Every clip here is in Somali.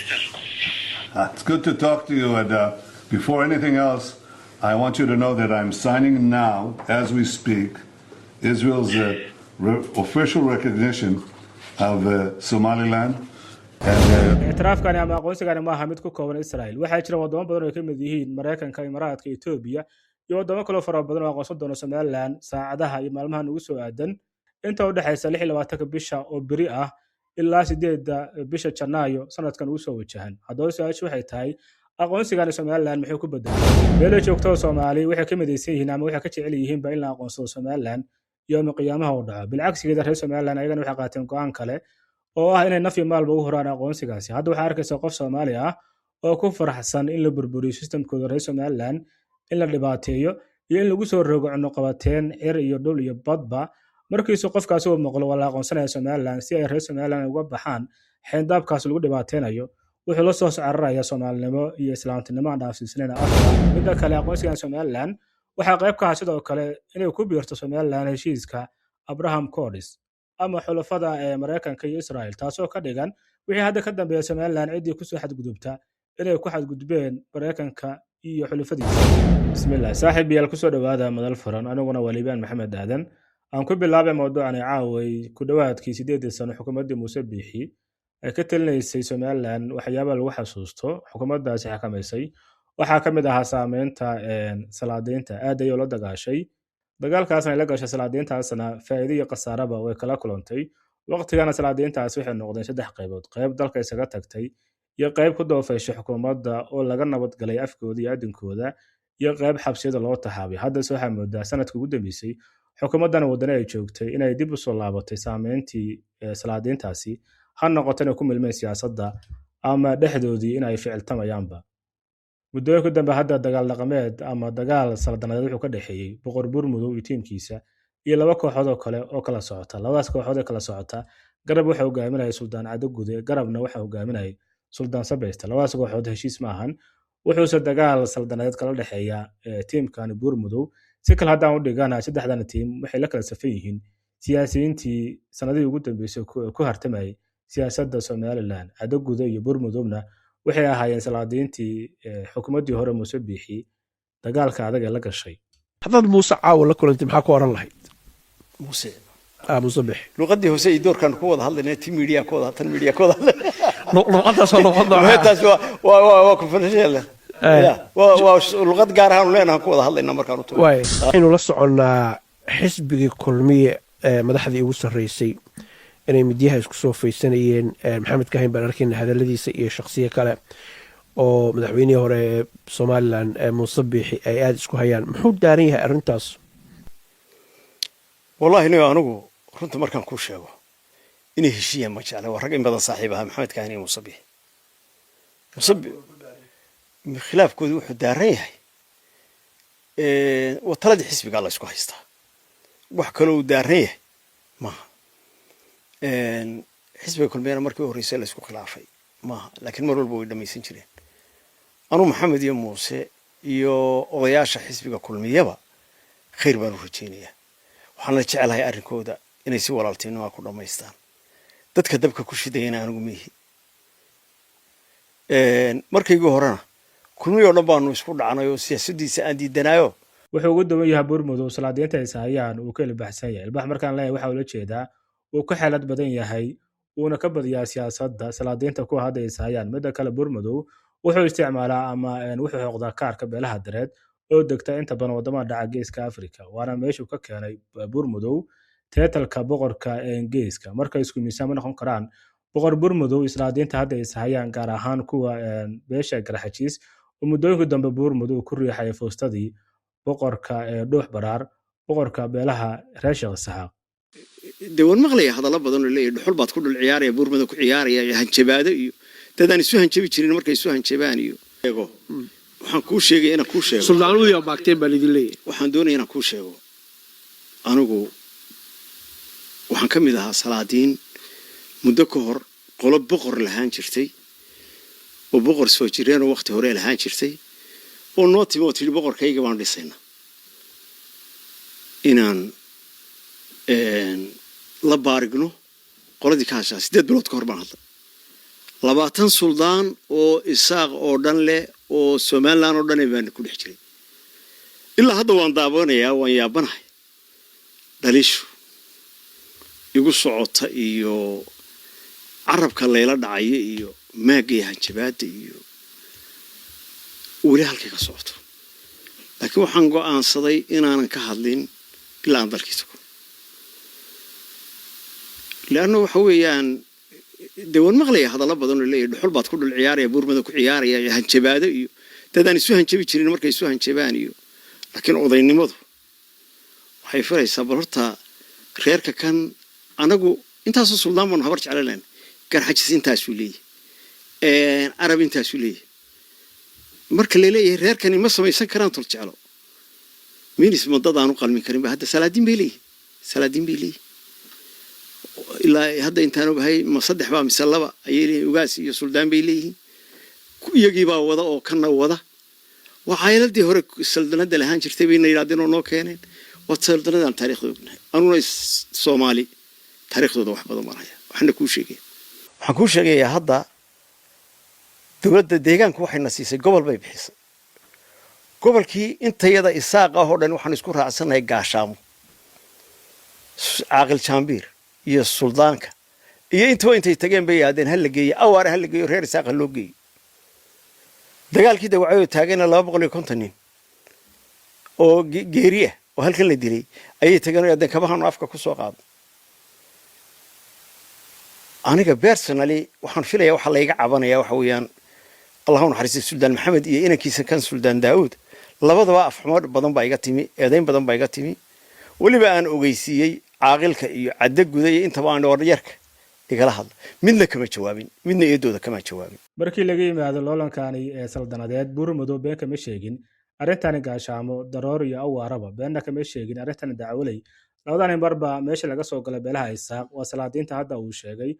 It's good to talk to you. And before anything else, I want you to know that I'm signing now, as we speak, Israel's official recognition of Somaliland. اعترافكani ama aqoonsigani ma aha mid ku kooban Israel waxaa jira wadamo badan oo ka mid yihiin Mareykanka, Imaaraadka, Itoobiya iyo wadamo kale oo fara badan oo aqoonsan doona Somaliland saacadaha iyo maalmaha ugu soo aadan inta u dhaxaysa 26 bisha oo biri ah ilaa 8 bisha Janaayo sanadkan uu soo wajahan. Haddaba su'aashu waxay tahay aqoonsigani Somaliland muxuu ku bedelay? Meelo joogto Soomaali waxay ka midaysan yihiin ama waxay ka jecel yihiin ba in la aqoonsado Somaliland iyo qiyaamaha u dhaca. Bilcagsigeeda reer Somaliland ayagana waxay qaateen go'aan kale oo ah inay nafyi maalba u horaan aqoonsigaasi. Hadda waxaa arkaysa qof Soomaali ah oo ku faraxsan in la burburiyo systemkooda reer Somaliland, in la dhibaateeyo iyo in lagu soo rogo cunaqabateen cir iyo dhul iyo badba. Markiisu qofkaasi uu maqlo wala aqoonsanaya Somaliland si ay reer Somaliland uga baxaan xeyndaabkaas lagu dhibaateenayo, wuxuu la soo saaraya Soomaalinimo iyo Islaamtinimo aan dhaafsiisnayn afka. Midda kale aqoonsiga Somaliland waxaa qayb ka ah sidoo kale inay ku biirto Somaliland heshiiska Abraham Accords ama xulafada Mareykanka iyo Israel, taasoo ka dhigan wixii hadda ka dambeeya Somaliland cidii ku soo xadgudubta inay ku xadgudbeen Mareykanka iyo xulafadiisa. Bismillah, saaxiib yaal ku soo dhawaada madal furan, aniguna Waliibaan Maxamed Aadan. aan ku bilaabay mawduucan caaway ku dhawaadkii 8 sano xukuumadda Muuse Biixi ay ka talinaysay Somaliland waxyaabo lagu xasuusto xukuumaddaasi xakameysay waxaa ka mid ahaa saameynta salaadiinta aad ay la dagaashay. dagaalkaasna la gashay salaadiintaasna faa'iido iyo khasaaraba way kala kulantay. waqtigana salaadiintaasi waxay noqdeen 3 qaybood: qayb dalka isaga tagtay, iyo qayb ku doofeyshay xukuumadda oo laga nabad galay afkooda iyo adinkooda, iyo qayb xabsiyada loo taxaabay. hadda soo xamoodaa sanadka ugu dambeysay xukuumaddan wadana ay joogtay inay dib u soo laabatay saameyntii salaadiintaasi, ha noqoto inay ku milmeen siyaasadda ama dhexdoodii in ay ficiltamayaanba. muddooyinka dambe hadda dagaal dhaqameed ama dagaal saldaneed wuxuu ka dhaxeeyay boqor Buurmudow iyo tiimkiisa iyo laba kooxood oo kale oo kala socota. labadaas kooxood ee kala socota garab waxa uu hogaaminayay Suldaan Cado Gude, garabna waxa uu hogaaminayay Suldaan Sabaysta. labadaas kooxood heshiis ma ahan, wuxuuse dagaal saldaneed kala dhaxeeya tiimkan Buurmudow. si kale haddaan u dhigana saddexdan tiim waxay la kala safan yihiin siyaasiyiintii sanadihii ugu dambeysay ku hartamayay siyaasadda Somaliland. Cado Gude iyo Buurmudowna waxay ahaayeen salaadiintii xukuumaddii hore Muuse Biixi dagaalka adag ee la gashay. haddaad Muuse caawa la kulantay maxaa ku oran lahayd? Muuse Biixi luqadii hoose iyo doorkan ku wada hadlaynaa team media ku wada tan media ku wada luqadaas oo luqad taas waa ku fanasheel waa luqad gaar ah oo leenahay ku wada hadlaynaa markaan u tago inuu la soconnaa xisbigii kulmiye madaxdii ugu sarreysay inay midyaha isku soo faysanayeen. maxamed kahin baan arkayna hadalladiisa iyo shakhsiyo kale oo madaxweynihii hore ee Somaliland Muuse Biixi ay aad isku hayaan. muxuu daaran yahay arrintaas? wallahi anigu runta markaan ku sheego inay heshiiyaan ma jecla. waa rag in badan saaxiib ah maxamed kahin iyo Muuse Biixi. khilaafkoodu wuxuu daaran yahay wataladii xisbiga la isku haystaa. wax kale uu daaran yahay maaha. xisbiga kulmiyana markii horeysay la isku khilaafay maaha, laakiin mar walba way dhamaysan jireen. anuu maxamed iyo Muuse iyo odayaasha xisbiga kulmiyaba khayr baan u rajaynayaa. waxaan la jecelahay arrinkooda inay si walaaltinimo ku dhamaystaan. dadka dabka ku shidayna anigu mihi. markaygu horena kulmiyo dhan baanu isku dhacnay oo siyaasadiisa aan diidanayo. wuxuu ugu dawan yahay Buurmudow salaadiinta ay saayaan uu ka ilbaxsan yahay. ilbax markaan leeyahay waxa uu la jeedaa uu ka xeelad badan yahay, uuna ka badiyaa siyaasadda salaadiinta ku hadda ay saayaan. midda kale Buurmudow wuxuu isticmaalaa ama wuxuu xoqdaa kaarka beelaha dareed oo degta inta badan wadamada dhaca geeska Afrika, waana meeshuu ka keenay Buurmudow teetalka boqorka geeska. marka isku miisaan ma noqon karaan boqor Buurmudow salaadiinta hadda ay saayaan, gaar ahaan kuwa beesha Garxajiis oo muddooyinka dambe Buurmudow ku riixay foostadii boqorka Dhuux Baraar, boqorka beelaha reer Sheekh Saxaaq. dewan maqlaya hadallo badan oo leeyahay dhuxul baad ku dhul ciyaaraya, Buurmudow ku ciyaaraya, hanjabaado iyo dadaan isu hanjabi jirin markay isu hanjabaan iyo waxaan kuu sheegay inaan kuu sheego suldaanadu iyo baagteen baa idin leeyahay. waxaan doonayaa inaan kuu sheego anigu waxaan ka mid ahaa salaadiin muddo ka hor qolo boqor lahaan jirtay oo boqor soo jireen oo waqti hore lahaan jirtay oo noo timi oo tiri boqorkayga baan dhisaynaa inaan la baarigno qoladii ka hashaa 8 bilood ka hor baan hadlay labaatan suldaan oo isaaq oo dhan leh oo Somaliland oo dhan baan ku dhex jiray ilaa hadda waan daawanayaa waan yaabanahay dhalishu igu socota iyo carabka leela dhacay iyo maagay hanjabaad iyo wali halkay ka socoto laakiin waxaan go'aansaday inaanan ka hadlin ilaa aan dalkiisa ku laano waxa weeyaan dewan maqlaya hadalla badan oo leeyahay dhuxul baad ku dhul ciyaaraya buurmada ku ciyaaraya hanjabaado iyo dadaan isu hanjabi jirin markay isu hanjabaan iyo laakiin odaynimadu waxay faraysaa bal horta reerka kan anagu intaas suldaan baan habar jecelayn garxajis intaas uu leeyahay arab intaas uu leeyahay marka leeyahay reerkani ma samaysan karaan tul jecelo minis madadaan u qalmin karin ba hadda salaadiin bay leeyahay ilaa hadda intaan ogahay ma saddex baa mise laba ayay leeyihiin ugaas iyo suldaan bay leeyihiin iyagii baa wada oo kana wada waxayladii hore saldanada lahaan jirtay bayna yiraahdeen oo noo keeneen wad saldanadan taariikhdooda ognahay anuna Soomaali taariikhdooda wax badan maraya waxna ku sheegayaa hadda dawladda deegaanku waxay nasiisay gobol bay bixisay gobolkii intayada isaaq ah oo dhan waxaan isku raacsanahay gaashaamo caaqil jaambiir iyo suldaanka iyo intay tageen bay yaadeen hal la geeyay awaar hal la geeyo reer isaaq loo geeyay dagaalkii dawacyo taagana 250 nin oo geeriya oo halkan la dilay ayay tageen oo yaadeen kabahan afka ku soo qaad aniga personally waxaan filayaa waxa la iga cabanaya waxa weeyaan Allahu naxariisto Suldaan Maxamed iyo inankiisa kan Suldaan Daawud labadaba afxumo badan baa iga timi eedayn badan baa iga timi waliba aan ogeysiiyay caaqilka iyo cadda guday inta baan ordayarka igala hadla midna kama jawaabin midna eedooda kama jawaabin markii laga yimaado loolankani ee saldanadeed buurmado been kama sheegin arintani gaashaamo daroor iyo awaaraba beenna kama sheegin arintani dacwalay labadan marba meesha laga soo galay beelaha isaaq waa salaadiinta hadda uu sheegay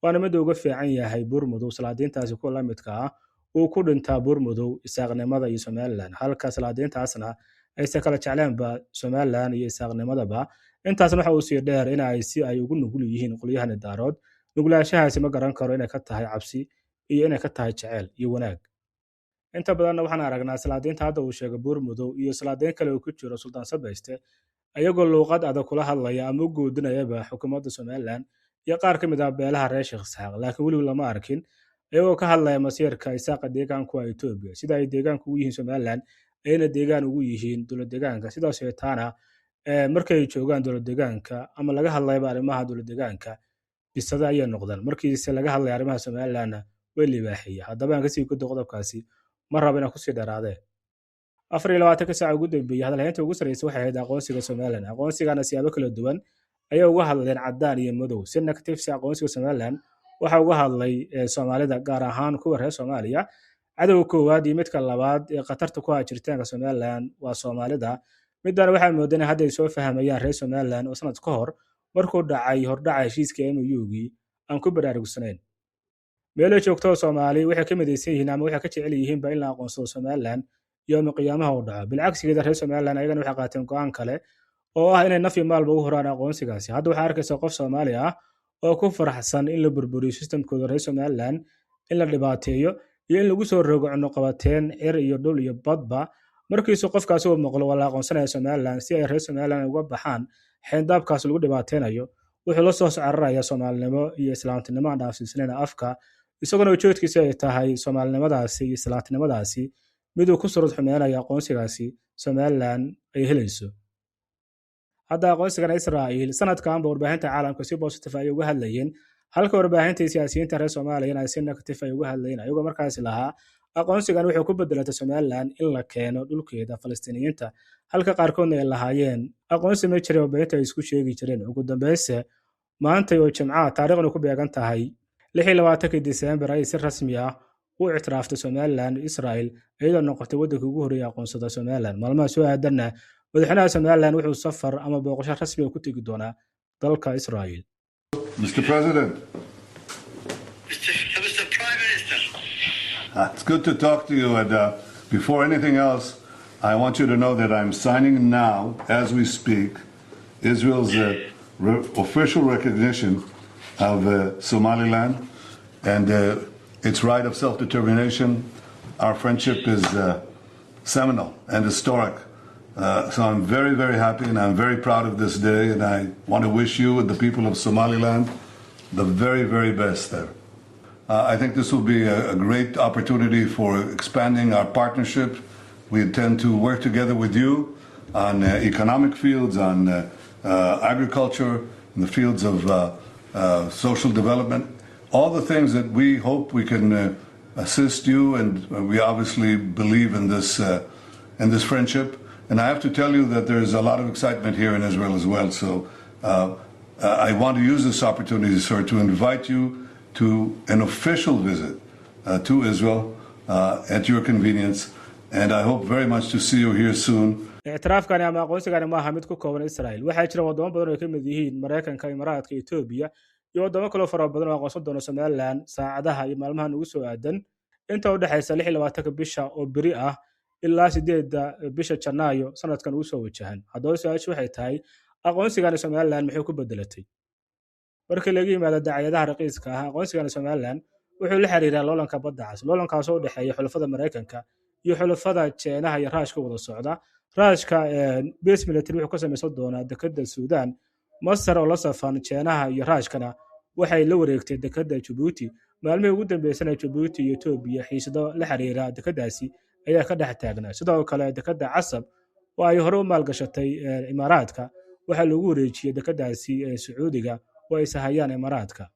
waana mid uga fiican yahay buurmado salaadiintaasi ku la midka ah uu ku dhintaa buurmado isaaqnimada iyo Somaliland halka salaadiintaasna ay kala jeclaanba Somaliland iyo isaaqnimadaba intaasna waxa uu sii dheer in ay ugu nugul yihiin qolyahan daarood nuglaashahaasi ma garan karo inay ka tahay cabsi iyo inay ka tahay jecel iyo wanaag inta badan waxaan aragnaa salaadiinta hadda uu sheegay buurmado iyo salaadiin kale oo ku jiro Sultan Sabayste ayagoo luuqad adag kula hadlaya ama u goodinayaba xukuumadda Somaliland iyo qaar ka mid ah beelaha reer Sheekh Saaq laakiin wali lama arkin ayagoo ka hadlaya masiirka isaaq deegaanka Itoobiya sida ay deegaanka ugu yihiin Somaliland ayna deegaan ugu yihiin dowlad deegaanka sidaas oo taana markay joogaan dowlad deegaanka ama laga hadlayo arrimaha dowlad deegaanka bisada ay noqdaan markiisa laga hadlayo arrimaha Somaliland way libaaxiya haddaba aan ka sii guddo qodobkaasi ma rabo inaan ku sii dheeraade 24 saac ugu dambeeyay hadalhaynta ugu sareysa waxay ahayd aqoonsiga Somaliland aqoonsigana siyaabo kala duwan ayaa uga hadleen cadaan iyo madow si negative si aqoonsiga Somaliland waxa uga hadlay Soomaalida gaar ahaan kuwa reer Soomaaliya cadawga koowaad iyo midka labaad ee qatarta ku jirtaanka Somaliland waa Soomaalida midaan waxa moodana hadda ay soo fahmayaan reer Somaliland oo sanad ka hor markuu dhacay hordhaca heshiiska MOU-gii aan ku baraarugsanayn meel ay joogto Soomaali waxay ka midaysan yihiin ama waxay ka jecel yihiin ba in la aqoonsado Somaliland يوم قيامها وضع بالعكس كده رئيس Somaliland أيضا waxay qaateen go'aan kale oo ah inay naf iyo maalba u horaan aqoonsigaasi hadda waxa arkaysa qof Soomaali ah oo ku faraxsan in la burburiyo systemkooda reer Somaliland in la dhibaateeyo iyo in lagu soo rogo qabateen er iyo dhul iyo badba markiisu qofkaas uu maqlo wala aqoonsanaya Somaliland si ay reer Somaliland uga baxaan xeendabkaas lagu dhibaateenayo wuxuu la soo saaraya Soomaalinimo iyo islaamtinimo aan dhaafsiisnayna afka isagoo ujeedkiisa ay tahay Soomaalinimadaasi iyo islaamtinimadaasi miduu ku soo xumeynaya aqoonsigaasi Somaliland ay helayso hadda aqoonsiga Israa'iil sanadkan warbaahinta caalamka si positive ay uga hadlayeen halka warbaahinta siyaasiyiinta reer Soomaaliya ay si negative ay uga hadlayeen ayagoo markaas lahaa aqoonsigan wuxuu ku bedelay Somaliland in la keeno dhulkeeda Falastiiniyiinta halka qaarkoodna ay lahaayeen aqoonsi ma jiray warbaahinta ay isku sheegi jireen ugu dambeynse maanta oo Jimcaha taariikhdu ku beegan tahay 26 December ay si rasmi ah u ictiraafta Somaliland Israa'iil iyadoo noqotay waddanka ugu horeeyay aqoonsada Somaliland maalmaha soo aadanna madaxweynaha Somaliland wuxuu safar ama booqasho rasmi ah ku tagi doonaa dalka Israa'iil Mr. President. Mr. Prime Minister. It's good to talk to you and before anything else I want you to know that I'm signing now as we speak Israel's official recognition of Somaliland and its right of self-determination. Our friendship is seminal and historic. So I'm very, very happy and I'm very proud of this day, and I want to wish you and the people of Somaliland the very, very best there. I think this will be a great opportunity for expanding our partnership. We intend to work together with you on economic fields, on agriculture, in the fields of social development, all the things that we hope we can assist you, and we obviously believe in this friendship. And I have to tell you that there's a lot of excitement here in Israel as well. So I want to use this opportunity, sir, to invite you to an official visit to Israel at your convenience. And I hope very much to see you here soon. اعترافكani ama aqoonsigani ma aha mid ku kooban Israel. Waxaa jira wadamo badan oo ka mid yihiin Mareykanka, Imaaraadka, Itoobiya iyo wadamo kale oo fara badan oo aqoonsan doona Somaliland saacadaha iyo maalmaha ugu soo aadan inta u dhaxaysa 26 bisha oo beri ah ilaa 8 bisha Janaayo sanadkan ugu soo wajahan. Haddaba su'aashu waxay tahay aqoonsigani Somaliland muxuu ku bedelatay? Marka laga yimaado daacadaha raqiiska ah, aqoonsigani Somaliland wuxuu la xiriiraa loolanka badda cas, loolankaas oo u dhaxeeya xulafada Mareykanka iyo xulafada China iyo Ruushka wada socda. Ruushka base military wuxuu ka samaysan doonaa dekedda Suudaan. Masar oo la safan China iyo Ruushkana waxay la wareegtay dekedda Djibouti. Maalmihii ugu dambeysay Djibouti iyo Itoobiya xiisado la xiriira dekeddaasi ayaa ka dhex taagnaa. Sidoo kale dekedda Casab oo ay hore u maalgashatay Imaaraadka waxaa lagu wareejiyay dekeddaasi Sacuudiga oo ay sahayaan Imaaraadka.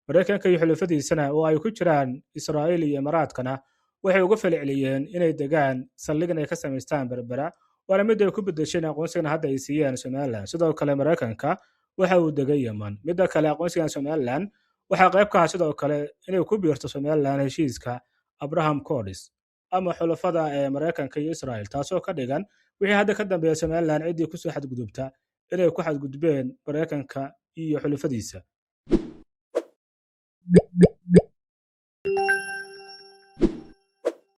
Mareykanka iyo xulafadiisana oo ay ku jiraan Israa'iil iyo Imaaraadkana waxay uga falceliyeen inay degaan saldhig ay ka samaystaan Berbera, waana mid ay ku bedesheen aqoonsigan hadda ay siiyeen Somaliland. Sidoo kale Mareykanka waxa uu degay Yemen. Midda kale aqoonsigan Somaliland waxa qayb ka ah sidoo kale inay ku biirto Somaliland heshiiska Abraham Accords ama xulafada Mareykanka iyo Israa'iil, taasoo ka dhigan wixii hadda ka dambeeya Somaliland cidii ku soo xadgudubta inay ku xadgudbeen Mareykanka iyo xulafadiisa.